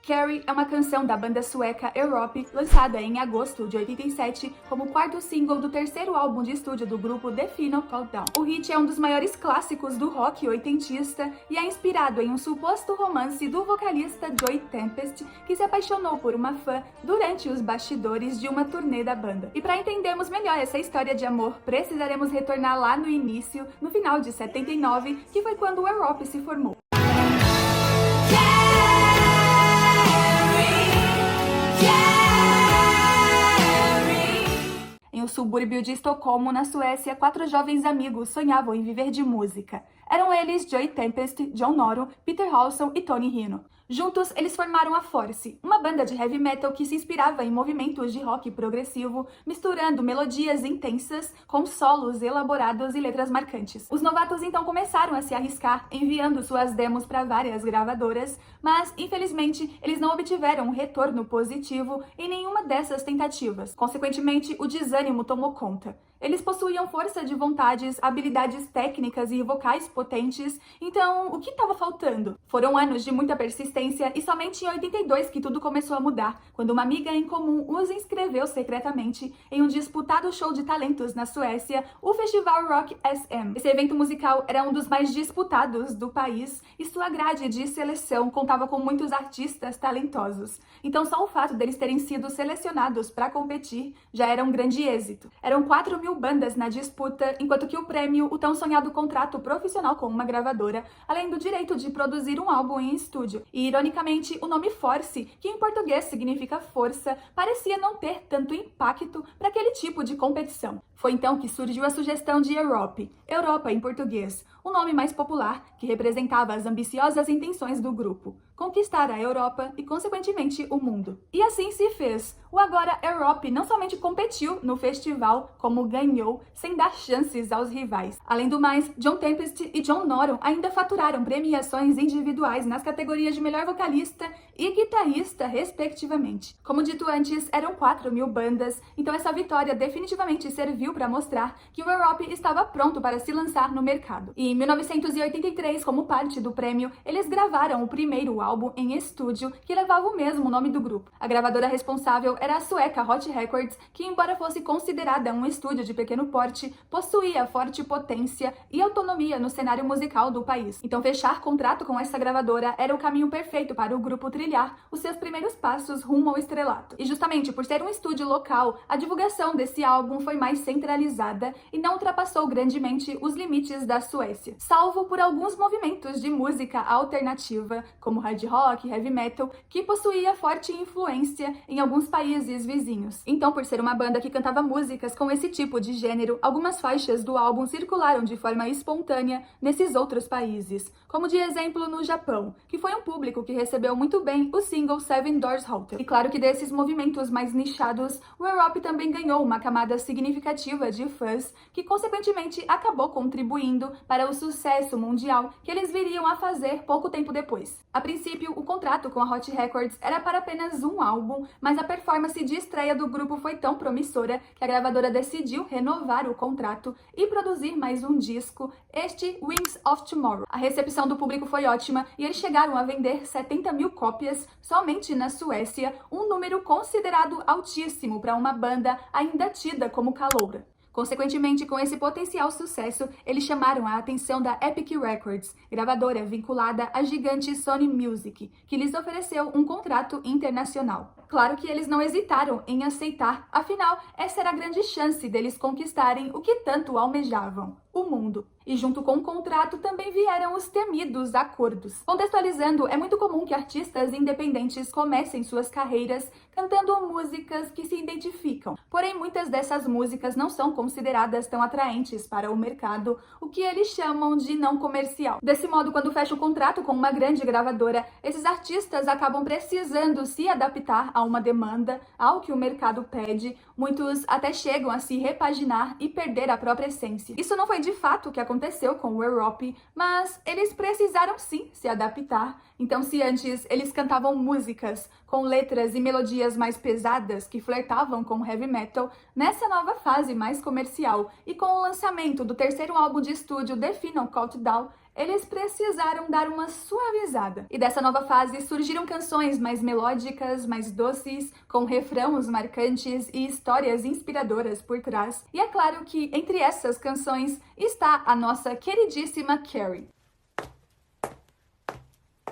Carrie é uma canção da banda sueca Europe, lançada em agosto de 87 como o quarto single do terceiro álbum de estúdio do grupo The Final Countdown. O hit é um dos maiores clássicos do rock oitentista e é inspirado em um suposto romance do vocalista Joey Tempest, que se apaixonou por uma fã durante os bastidores de uma turnê da banda. E para entendermos melhor essa história de amor, precisaremos retornar lá no início, no final de 79, que foi quando o Europe se formou. Em um subúrbio de Estocolmo, na Suécia, 4 jovens amigos sonhavam em viver de música. Eram eles Joey Tempest, John Norum, Peter Howson e Tony Rino. Juntos, eles formaram a Force, uma banda de heavy metal que se inspirava em movimentos de rock progressivo, misturando melodias intensas com solos elaborados e letras marcantes. Os novatos então começaram a se arriscar, enviando suas demos para várias gravadoras, mas, infelizmente, eles não obtiveram um retorno positivo em nenhuma dessas tentativas. Consequentemente, o desânimo tomou conta. Eles possuíam força de vontades, habilidades técnicas e vocais potentes, então o que estava faltando? Foram anos de muita persistência e somente em 82 que tudo começou a mudar, quando uma amiga em comum os inscreveu secretamente em um disputado show de talentos na Suécia, o Festival Rock SM. Esse evento musical era um dos mais disputados do país e sua grade de seleção contava com muitos artistas talentosos. Então só o fato deles terem sido selecionados para competir já era um grande êxito. Eram 4.000 bandas na disputa, enquanto que o prêmio, o tão sonhado contrato profissional com uma gravadora, além do direito de produzir um álbum em estúdio. E, ironicamente, o nome Force, que em português significa força, parecia não ter tanto impacto para aquele tipo de competição. Foi então que surgiu a sugestão de Europe, Europa em português, um nome mais popular que representava as ambiciosas intenções do grupo, conquistar a Europa e, consequentemente, o mundo. E assim se fez. O agora Europe não somente competiu no festival, como ganhou, sem dar chances aos rivais. Além do mais, John Tempest e John Norum ainda faturaram premiações individuais nas categorias de melhor vocalista e guitarrista, respectivamente. Como dito antes, eram 4.000 bandas, então essa vitória definitivamente serviu para mostrar que o Europe estava pronto para se lançar no mercado. E em 1983, como parte do prêmio, eles gravaram o primeiro álbum em estúdio que levava o mesmo nome do grupo. A gravadora responsável era a sueca Hot Records, que, embora fosse considerada um estúdio de pequeno porte, possuía forte potência e autonomia no cenário musical do país. Então fechar contrato com essa gravadora era o caminho perfeito para o grupo trilhar os seus primeiros passos rumo ao estrelato. E justamente por ser um estúdio local, a divulgação desse álbum foi mais centralizada e não ultrapassou grandemente os limites da Suécia, salvo por alguns movimentos de música alternativa, como hard rock, heavy metal, que possuía forte influência em alguns países vizinhos. Então, por ser uma banda que cantava músicas com esse tipo de gênero, algumas faixas do álbum circularam de forma espontânea nesses outros países, como de exemplo no Japão, que foi um público que recebeu muito bem o single Seven Doors Hotel. E claro que desses movimentos mais nichados, o Europe também ganhou uma camada significativa de fãs, que consequentemente acabou contribuindo para o sucesso mundial que eles viriam a fazer pouco tempo depois. A princípio, o contrato com a Hot Records era para apenas um álbum, mas a performance de estreia do grupo foi tão promissora que a gravadora decidiu renovar o contrato e produzir mais um disco, este Wings of Tomorrow. A recepção do público foi ótima e eles chegaram a vender 70.000 cópias somente na Suécia, um número considerado altíssimo para uma banda ainda tida como caloura. Consequentemente, com esse potencial sucesso, eles chamaram a atenção da Epic Records, gravadora vinculada à gigante Sony Music, que lhes ofereceu um contrato internacional. Claro que eles não hesitaram em aceitar, afinal, essa era a grande chance deles conquistarem o que tanto almejavam: o mundo. E junto com o contrato também vieram os temidos acordos. Contextualizando, é muito comum que artistas independentes comecem suas carreiras cantando músicas que se identificam. Porém, muitas dessas músicas não são consideradas tão atraentes para o mercado, o que eles chamam de não comercial. Desse modo, quando fecha o contrato com uma grande gravadora, esses artistas acabam precisando se adaptar a uma demanda, ao que o mercado pede. Muitos até chegam a se repaginar e perder a própria essência. Isso não foi de fato o que aconteceu com o Europe, mas eles precisaram sim se adaptar. Então, se antes eles cantavam músicas com letras e melodias mais pesadas que flertavam com heavy metal, nessa nova fase mais comercial e com o lançamento do terceiro álbum de estúdio The Final Countdown, eles precisaram dar uma suavizada. E dessa nova fase surgiram canções mais melódicas, mais doces, com refrãos marcantes e histórias inspiradoras por trás. E é claro que entre essas canções está a nossa queridíssima Carrie.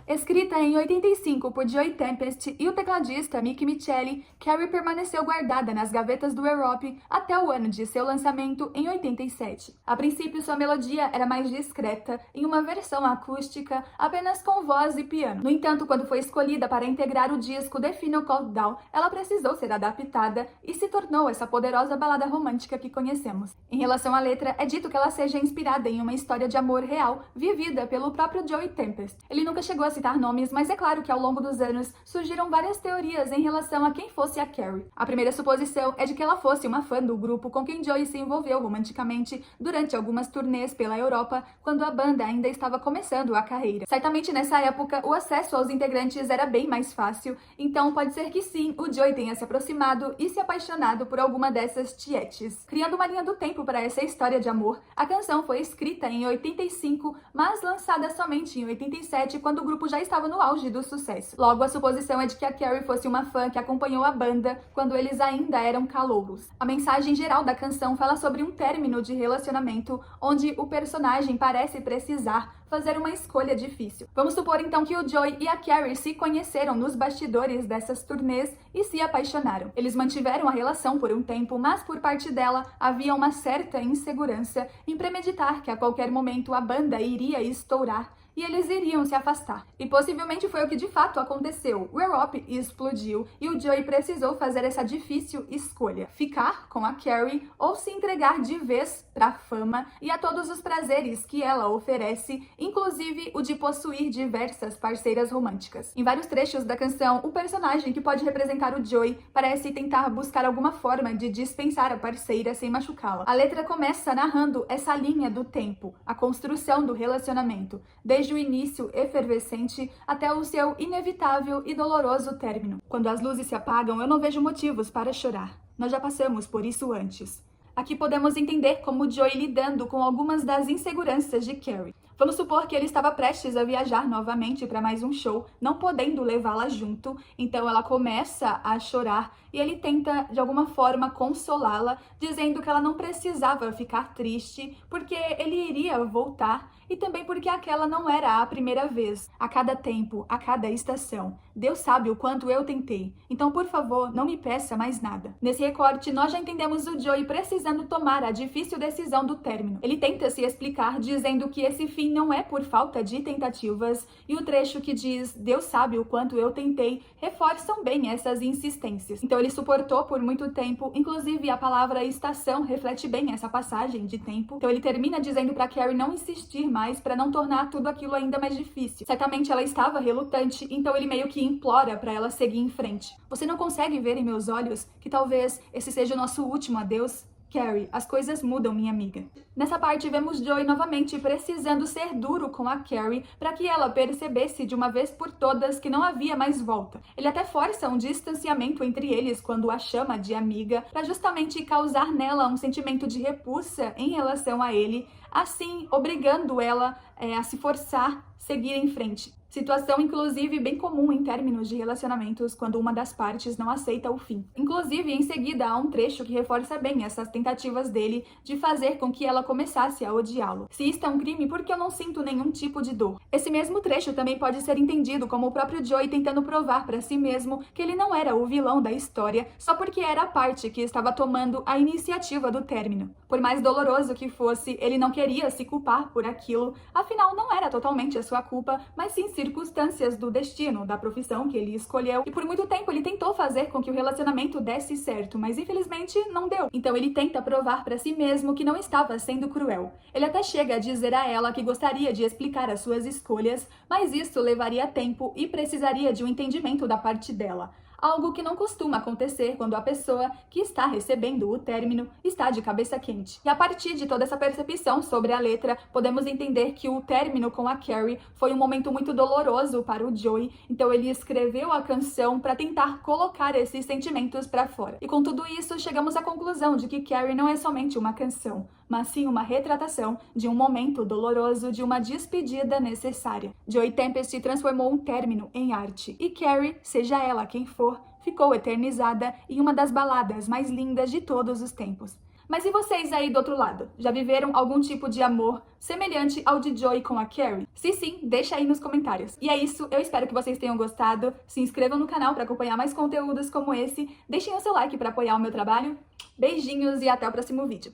Escrita em 85 por Joey Tempest e o tecladista Mick Michelli, Carrie permaneceu guardada nas gavetas do Europe até o ano de seu lançamento em 87. A princípio, sua melodia era mais discreta, em uma versão acústica, apenas com voz e piano. No entanto, quando foi escolhida para integrar o disco The Final Countdown, ela precisou ser adaptada e se tornou essa poderosa balada romântica que conhecemos. Em relação à letra, é dito que ela seja inspirada em uma história de amor real, vivida pelo próprio Joey Tempest. Ele nunca chegou a citar nomes, mas é claro que ao longo dos anos surgiram várias teorias em relação a quem fosse a Carrie. A primeira suposição é de que ela fosse uma fã do grupo com quem Joey se envolveu romanticamente durante algumas turnês pela Europa, quando a banda ainda estava começando a carreira. Certamente nessa época o acesso aos integrantes era bem mais fácil, então pode ser que sim, o Joey tenha se aproximado e se apaixonado por alguma dessas tietes. Criando uma linha do tempo para essa história de amor, a canção foi escrita em 85, mas lançada somente em 87, quando o grupo já estava no auge do sucesso. Logo, a suposição é de que a Carrie fosse uma fã que acompanhou a banda quando eles ainda eram calouros. A mensagem geral da canção fala sobre um término de relacionamento onde o personagem parece precisar fazer uma escolha difícil. Vamos supor então que o Joey e a Carrie se conheceram nos bastidores dessas turnês e se apaixonaram. Eles mantiveram a relação por um tempo, mas por parte dela havia uma certa insegurança em premeditar que a qualquer momento a banda iria estourar e eles iriam se afastar. E possivelmente foi o que de fato aconteceu. O Europe explodiu e o Joey precisou fazer essa difícil escolha: ficar com a Carrie ou se entregar de vez pra fama e a todos os prazeres que ela oferece, inclusive o de possuir diversas parceiras românticas. Em vários trechos da canção, o personagem que pode representar o Joey parece tentar buscar alguma forma de dispensar a parceira sem machucá-la. A letra começa narrando essa linha do tempo, a construção do relacionamento, desde o início efervescente até o seu inevitável e doloroso término. Quando as luzes se apagam, eu não vejo motivos para chorar. Nós já passamos por isso antes. Aqui podemos entender como Joey lidando com algumas das inseguranças de Carrie. Vamos supor que ele estava prestes a viajar novamente para mais um show, não podendo levá-la junto, então ela começa a chorar e ele tenta de alguma forma consolá-la, dizendo que ela não precisava ficar triste, porque ele iria voltar e também porque aquela não era a primeira vez. A cada tempo, a cada estação, Deus sabe o quanto eu tentei, então por favor, não me peça mais nada. Nesse recorte, nós já entendemos o Joey precisando tomar a difícil decisão do término. Ele tenta se explicar dizendo que esse fim não é por falta de tentativas, e o trecho que diz Deus sabe o quanto eu tentei reforçam bem essas insistências. Então ele suportou por muito tempo, inclusive a palavra estação reflete bem essa passagem de tempo. Então ele termina dizendo para Carrie não insistir mais para não tornar tudo aquilo ainda mais difícil. Certamente ela estava relutante, então ele meio que implora para ela seguir em frente. Você não consegue ver em meus olhos que talvez esse seja o nosso último adeus? Carrie, as coisas mudam, minha amiga. Nessa parte, vemos Joey novamente precisando ser duro com a Carrie para que ela percebesse de uma vez por todas que não havia mais volta. Ele até força um distanciamento entre eles quando a chama de amiga, para justamente causar nela um sentimento de repulsa em relação a ele, assim obrigando ela a se forçar seguir em frente. Situação, inclusive, bem comum em términos de relacionamentos quando uma das partes não aceita o fim. Inclusive, em seguida, há um trecho que reforça bem essas tentativas dele de fazer com que ela começasse a odiá-lo. Se isto é um crime, por que eu não sinto nenhum tipo de dor? Esse mesmo trecho também pode ser entendido como o próprio Joey tentando provar para si mesmo que ele não era o vilão da história só porque era a parte que estava tomando a iniciativa do término. Por mais doloroso que fosse, ele não queria se culpar por aquilo, afinal não era totalmente a sua culpa, mas sim circunstâncias do destino, da profissão que ele escolheu, e por muito tempo ele tentou fazer com que o relacionamento desse certo, mas infelizmente não deu. Então ele tenta provar para si mesmo que não estava sendo cruel. Ele até chega a dizer a ela que gostaria de explicar as suas escolhas, mas isso levaria tempo e precisaria de um entendimento da parte dela. Algo que não costuma acontecer quando a pessoa que está recebendo o término está de cabeça quente. E a partir de toda essa percepção sobre a letra, podemos entender que o término com a Carrie foi um momento muito doloroso para o Joey, então ele escreveu a canção para tentar colocar esses sentimentos para fora. E com tudo isso, chegamos à conclusão de que Carrie não é somente uma canção, mas sim uma retratação de um momento doloroso, de uma despedida necessária. Joey Tempest transformou um término em arte, e Carrie, seja ela quem for, ficou eternizada em uma das baladas mais lindas de todos os tempos. Mas e vocês aí do outro lado? Já viveram algum tipo de amor semelhante ao de Joey com a Carrie? Se sim, deixa aí nos comentários. E é isso, eu espero que vocês tenham gostado. Se inscrevam no canal para acompanhar mais conteúdos como esse. Deixem o seu like para apoiar o meu trabalho. Beijinhos e até o próximo vídeo.